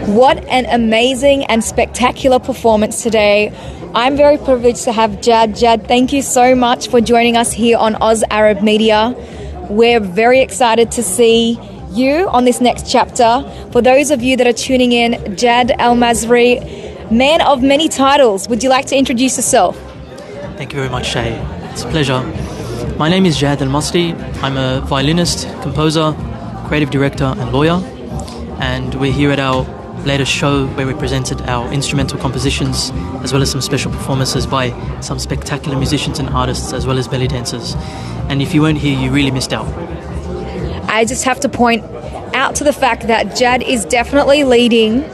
What an amazing and spectacular performance today. I'm very privileged to have Jad. Jad, thank you so much for joining us here on Oz Arab Media. We're very excited to see you on this next chapter. For those of you that are tuning in, Jad Al-Mazri, man of many titles. Would you like to introduce yourself? Thank you very much, Shay. It's a pleasure. My name is Jad Al-Mazri. I'm a violinist, composer, creative director and lawyer. And we're here at our latest show where we presented our instrumental compositions as well as some special performances by some spectacular musicians and artists as well as belly dancers. And if you weren't here, you really missed out. I just have to point out to the fact that Jad is definitely leading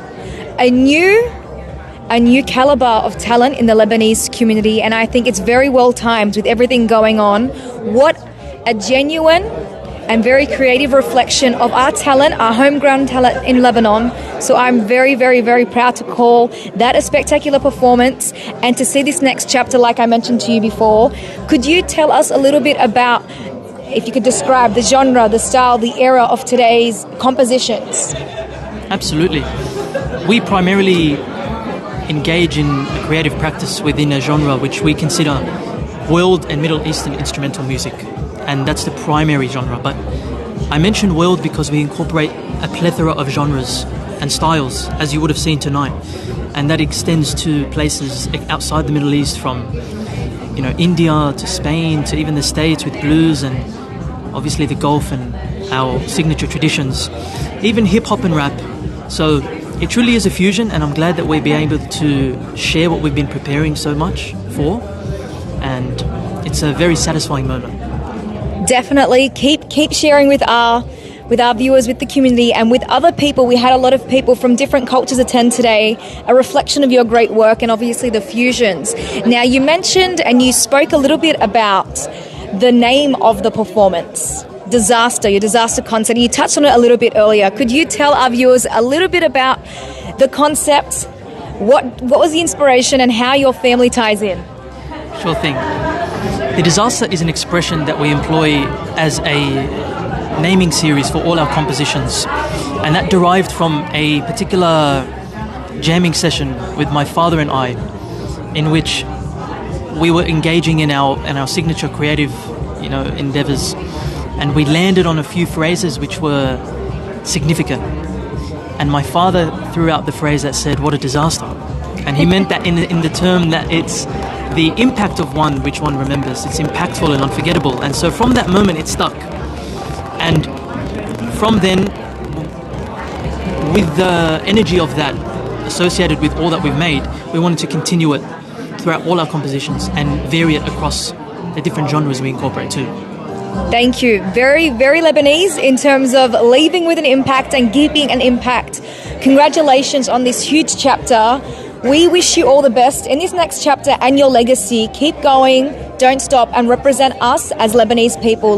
a new caliber of talent in the Lebanese community, and I think it's very well timed with everything going on. What a genuine and very creative reflection of our talent, our homegrown talent in Lebanon. So I'm very, very, very proud to call that a spectacular performance and to see this next chapter, like I mentioned to you before. Could you tell us a little bit about, if you could describe the genre, the style, the era of today's compositions? Absolutely. We primarily engage in a creative practice within a genre which we consider world and Middle Eastern instrumental music. And that's the primary genre. But I mentioned world because we incorporate a plethora of genres and styles, as you would have seen tonight. And that extends to places outside the Middle East, from India to Spain to even the States with blues and obviously the Gulf and our signature traditions, even hip-hop and rap. So it truly is a fusion, and I'm glad that we'll be able to share what we've been preparing so much for. And it's a very satisfying moment. Definitely keep sharing with our viewers, with the community, and with other people. We had a lot of people from different cultures attend today, a reflection of your great work and obviously the fusions. Now, you mentioned and you spoke a little bit about the name of the performance, your disaster concert. You touched on it a little bit earlier. Could you tell our viewers a little bit about the concept, what was the inspiration, and how your family ties in? Sure thing. The disaster is an expression that we employ as a naming series for all our compositions, and that derived from a particular jamming session with my father and I, in which we were engaging in our signature creative endeavors, and we landed on a few phrases which were significant. And my father threw out the phrase that said, "What a disaster." And he meant that in the term that it's the impact of one which one remembers. It's impactful and unforgettable. And so from that moment it stuck. And from then, with the energy of that associated with all that we've made, we wanted to continue it throughout all our compositions and vary it across the different genres we incorporate too. Thank you. Very, very Lebanese in terms of leaving with an impact and keeping an impact. Congratulations on this huge chapter. We wish you all the best in this next chapter and your legacy. Keep going, don't stop, and represent us as Lebanese people.